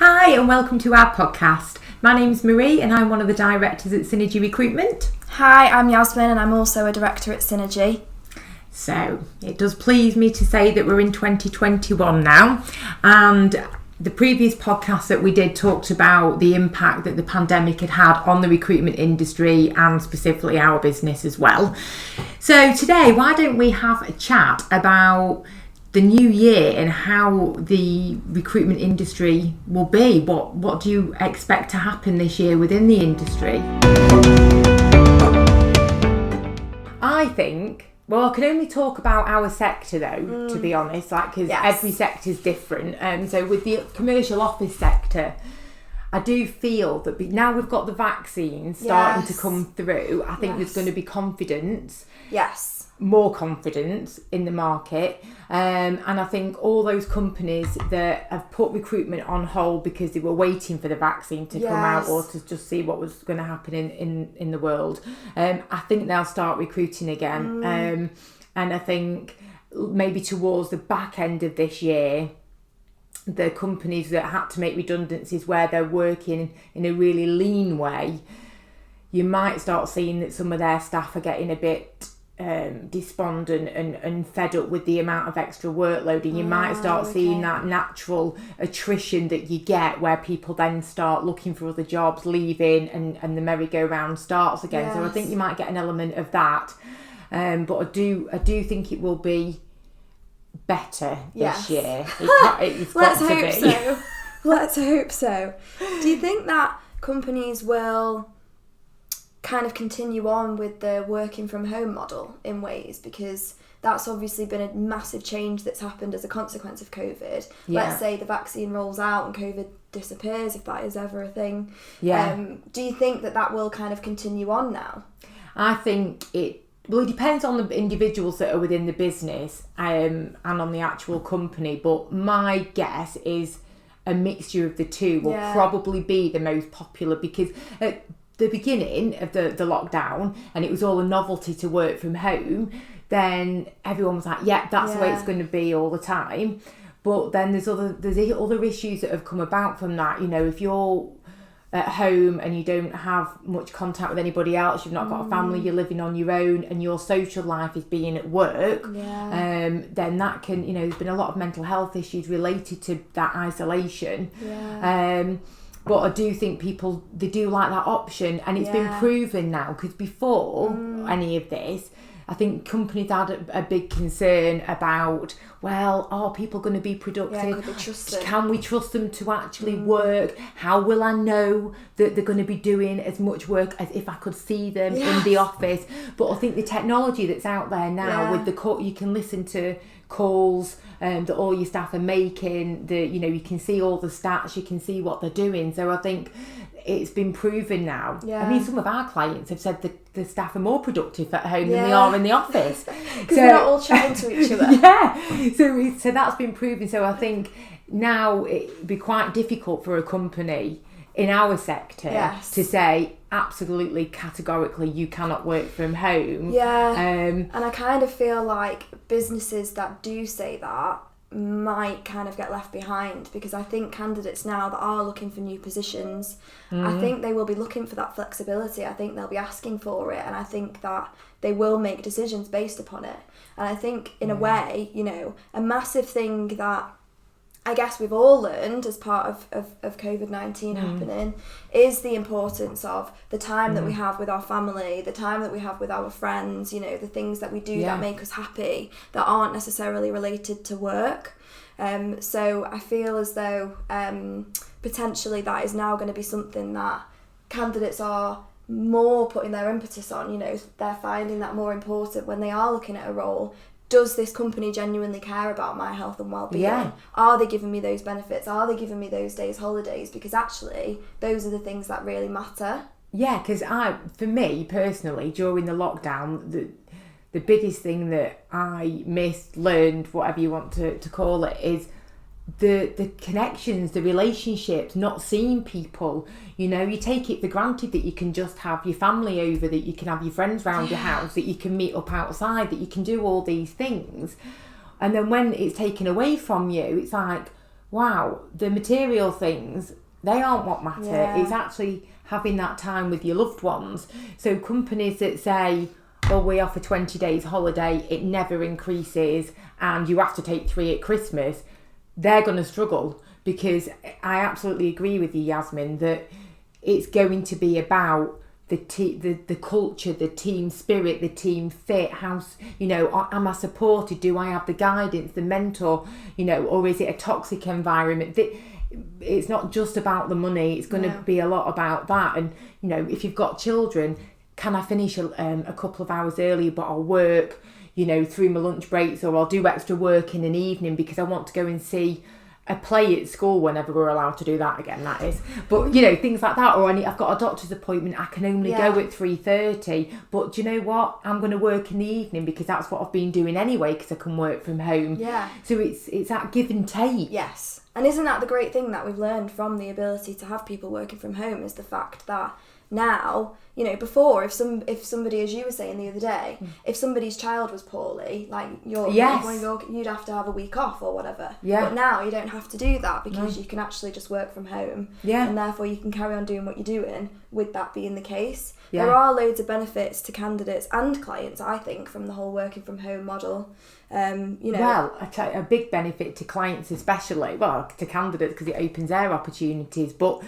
Hi and welcome to our podcast. My name's Marie and I'm one of the directors at Synergy Recruitment. Hi, I'm Yasmin and I'm also a director at Synergy. So it does please me to say that we're in 2021 now, and the previous podcast that we did talked about the impact that the pandemic had had on the recruitment industry and specifically our business as well. So today, why don't we have a chat about the new year and how the recruitment industry will be? What do you expect to happen this year within the industry? I think, well, I can only talk about our sector though, to be honest, because every sector is different. So with the commercial office sector, I do feel that now we've got the vaccines starting to come through, I think there's going to be confidence. Yes. More confidence in the market, and I think all those companies that have put recruitment on hold because they were waiting for the vaccine to come out or to just see what was going to happen in the world, I think they'll start recruiting again. And I think maybe towards the back end of this year, the companies that had to make redundancies where they're working in a really lean way, you might start seeing that some of their staff are getting a bit despondent and fed up with the amount of extra workload, and you might start seeing that natural attrition that you get where people then start looking for other jobs, leaving, and the merry-go-round starts again. So I think you might get an element of that, but I do think it will be better this year. Let's hope so. Let's hope so. Do you think that companies will kind of continue on with the working from home model in ways, because that's obviously been a massive change that's happened as a consequence of COVID. Let's say the vaccine rolls out and COVID disappears, if that is ever a thing. Do you think that will kind of continue on now? I think it depends on the individuals that are within the business and on the actual company, but my guess is a mixture of the two will probably be the most popular, because the beginning of the lockdown and it was all a novelty to work from home, then everyone was like, that's the way it's going to be all the time. But then there's other issues that have come about from that. You know, if you're at home and you don't have much contact with anybody else, you've not got a family, you're living on your own, and your social life is being at work, then that can, there's been a lot of mental health issues related to that isolation. But I do think people, they do like that option, and it's been proven now, because before any of this, I think companies had a big concern about, are people going to be productive? Can we trust them to actually work? How will I know that they're going to be doing as much work as if I could see them in the office? But I think the technology that's out there now with the call, you can listen to calls that all your staff are making, you can see all the stats, you can see what they're doing. So I think it's been proven now. I mean, some of our clients have said that the staff are more productive at home than they are in the office. Because they're not all chatting to each other. So that's been proven. So I think now it'd be quite difficult for a company in our sector to say absolutely categorically you cannot work from home. And I kind of feel like businesses that do say that might kind of get left behind, because I think candidates now that are looking for new positions, I think they will be looking for that flexibility. I think they'll be asking for it, and I think that they will make decisions based upon it. And I think in a way, a massive thing that I guess we've all learned as part of COVID-19 happening is the importance of the time that we have with our family, the time that we have with our friends, the things that we do that make us happy that aren't necessarily related to work. So I feel as though potentially that is now going to be something that candidates are more putting their impetus on. They're finding that more important when they are looking at a role. Does this company genuinely care about my health and well-being? Are they giving me those benefits? Are they giving me those days holidays? Because actually, those are the things that really matter. Yeah, because for me personally, during the lockdown, the biggest thing that I missed, learned, whatever you want to call it, is the connections, the relationships, not seeing people. You take it for granted that you can just have your family over, that you can have your friends round your house, that you can meet up outside, that you can do all these things. And then when it's taken away from you, it's like, wow, the material things, they aren't what matter. Yeah. It's actually having that time with your loved ones. So companies that say, well, we offer 20 days holiday, it never increases, and you have to take 3 at Christmas, they're going to struggle, because I absolutely agree with you, Yasmin, that it's going to be about the culture, the team spirit, the team fit. How, you know, am I supported? Do I have the guidance, the mentor, you know, or is it a toxic environment? It's not just about the money. It's going to be a lot about that. And, you know, if you've got children, can I finish a couple of hours early, but I'll work, you know, through my lunch breaks, or I'll do extra work in an evening because I want to go and see a play at school whenever we're allowed to do that again, that is. But, you know, things like that. Or I've got a doctor's appointment, I can only go at 3:30. But do you know what? I'm going to work in the evening because that's what I've been doing anyway, because I can work from home. Yeah. So it's that give and take. Yes. And isn't that the great thing that we've learned from the ability to have people working from home, is the fact that now, you know, before, if somebody, as you were saying the other day, if somebody's child was poorly, like you'd have to have a week off or whatever. Yeah. But now you don't have to do that, because you can actually just work from home. Yeah. And therefore you can carry on doing what you're doing with that being the case. Yeah. There are loads of benefits to candidates and clients, I think, from the whole working from home model. You know. Well, a big benefit to clients especially, well, to candidates, because it opens their opportunities. But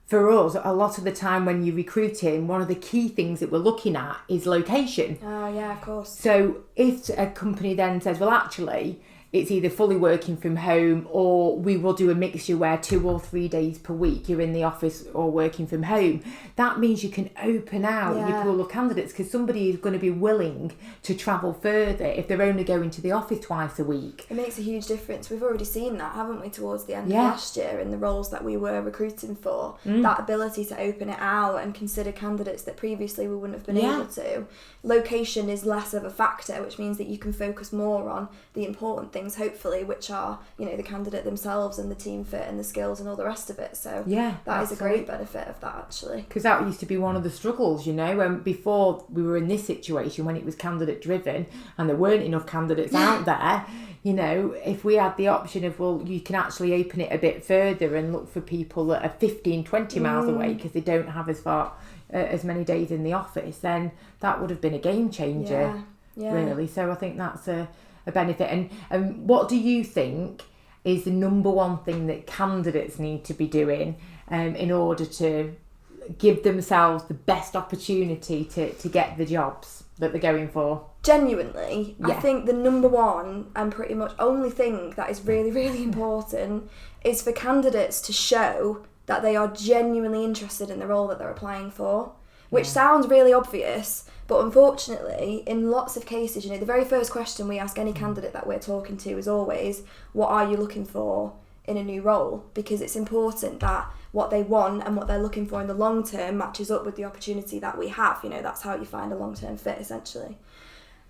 for us, a lot of the time when you're recruiting, one of the key things that we're looking at is location. Oh, yeah, of course. So if a company then says, well, actually, it's either fully working from home, or we will do a mixture where 2 or 3 days per week you're in the office or working from home, that means you can open out your pool of candidates, because somebody is going to be willing to travel further if they're only going to the office twice a week. It makes a huge difference. We've already seen that, haven't we, towards the end of last year in the roles that we were recruiting for. That ability to open it out and consider candidates that previously we wouldn't have been able to. Location is less of a factor, which means that you can focus more on the important things, hopefully, which are, you know, the candidate themselves and the team fit and the skills and all the rest of it. So that is a great benefit of that, actually. Because that used to be one of the struggles, you know, when before we were in this situation, when it was candidate driven and there weren't enough candidates out there, you know, if we had the option of, well, you can actually open it a bit further and look for people that are 15, 20 miles away because they don't have as many days in the office, then that would have been a game changer, really. So I think that's a benefit. And what do you think is the number one thing that candidates need to be doing in order to give themselves the best opportunity to get the jobs that they're going for? Genuinely, I think the number one and pretty much only thing that is really, really important is for candidates to show that they are genuinely interested in the role that they're applying for, which sounds really obvious, but unfortunately, in lots of cases, you know, the very first question we ask any candidate that we're talking to is always, what are you looking for in a new role? Because it's important that what they want and what they're looking for in the long term matches up with the opportunity that we have. You know, that's how you find a long-term fit, essentially.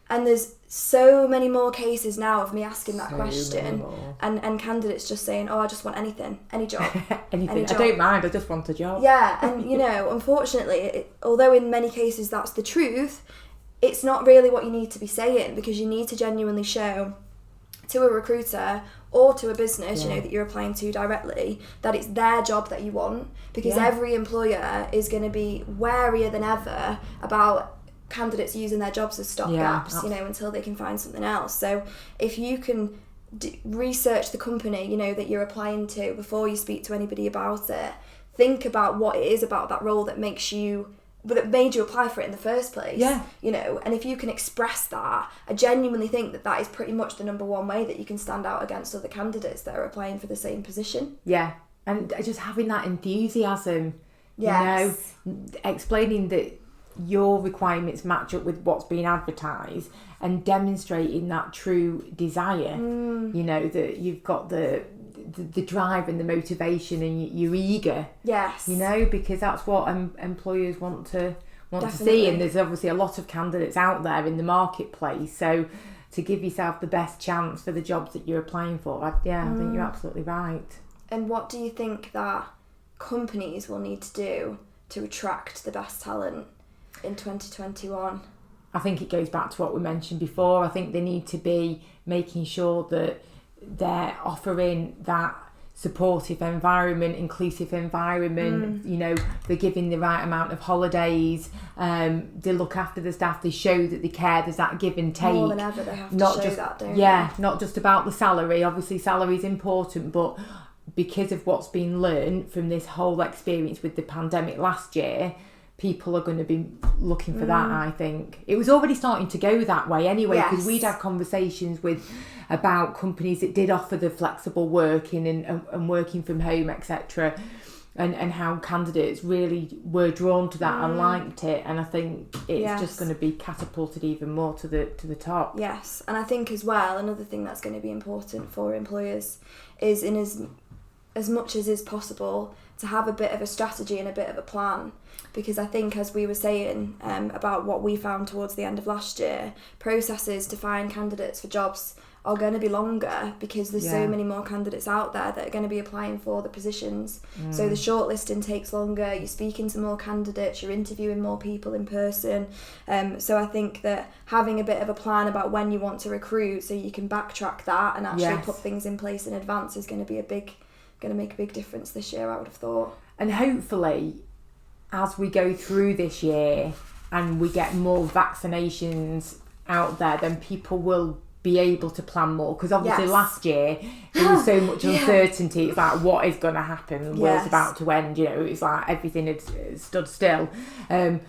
And there's so many more cases now of me asking that question and candidates just saying, oh, I just want anything, any job. Anything. Any job. I don't mind, I just want a job. Yeah, and you know, unfortunately, although in many cases that's the truth, it's not really what you need to be saying, because you need to genuinely show to a recruiter or to a business, you know, that you're applying to directly, that it's their job that you want, because every employer is going to be warier than ever about candidates using their jobs as stopgaps, you know, until they can find something else. So if you can research the company, you know, that you're applying to before you speak to anybody about it, think about what it is about that role that made you apply for it in the first place. You know, and if you can express that, I genuinely think that is pretty much the number one way that you can stand out against other candidates that are applying for the same position. And just having that enthusiasm, you know, explaining that your requirements match up with what's being advertised, and demonstrating that true desire, you know, that you've got the drive and the motivation and you're eager, you know, because that's what employers want to see. And there's obviously a lot of candidates out there in the marketplace, so to give yourself the best chance for the jobs that you're applying for, I think you're absolutely right. And what do you think that companies will need to do to attract the best talent in 2021? I think it goes back to what we mentioned before. I think they need to be making sure that they're offering that supportive environment, inclusive environment. You know, they're giving the right amount of holidays. They look after the staff. They show that they care. There's that give and take. More than ever, they have to show that, don't they? Not just about the salary. Obviously, salary is important, but because of what's been learned from this whole experience with the pandemic last year, people are going to be looking for that. I think it was already starting to go that way anyway, because we'd had conversations about companies that did offer the flexible working and working from home, etc., and how candidates really were drawn to that and liked it. And I think it's just going to be catapulted even more to the top. Yes, and I think as well, another thing that's going to be important for employers is, in as much as is possible, to have a bit of a strategy and a bit of a plan. Because I think, as we were saying about what we found towards the end of last year, processes to find candidates for jobs are going to be longer, because there's so many more candidates out there that are going to be applying for the positions. So the shortlisting takes longer, you're speaking to more candidates, you're interviewing more people in person. So I think that having a bit of a plan about when you want to recruit, so you can backtrack that and actually put things in place in advance, is going to make a big difference this year, I would have thought. And hopefully, as we go through this year and we get more vaccinations out there, then people will be able to plan more. Because obviously last year there was so much uncertainty. It's like, what is going to happen? The world's about to end. You know, it's like everything had stood still. And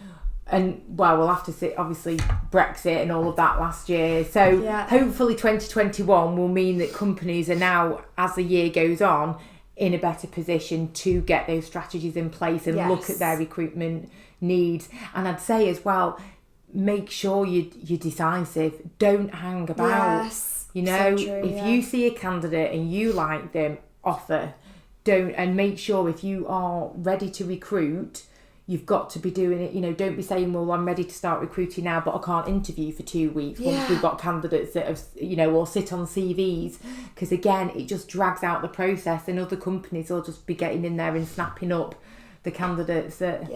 well, we'll have to see, obviously, Brexit and all of that last year. So hopefully 2021 will mean that companies are now, as the year goes on, in a better position to get those strategies in place and look at their recruitment needs. And I'd say as well, make sure you're decisive. Don't hang about. You know, so true, if you see a candidate and you like them, offer. And make sure, if you are ready to recruit, you've got to be doing it. You know, don't be saying, well, I'm ready to start recruiting now, but I can't interview for 2 weeks once we've got candidates that have, you know, or sit on CVs. Because again, it just drags out the process, and other companies will just be getting in there and snapping up the candidates that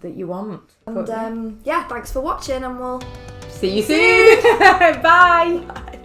you want. And thanks for watching, and we'll see you soon. Bye.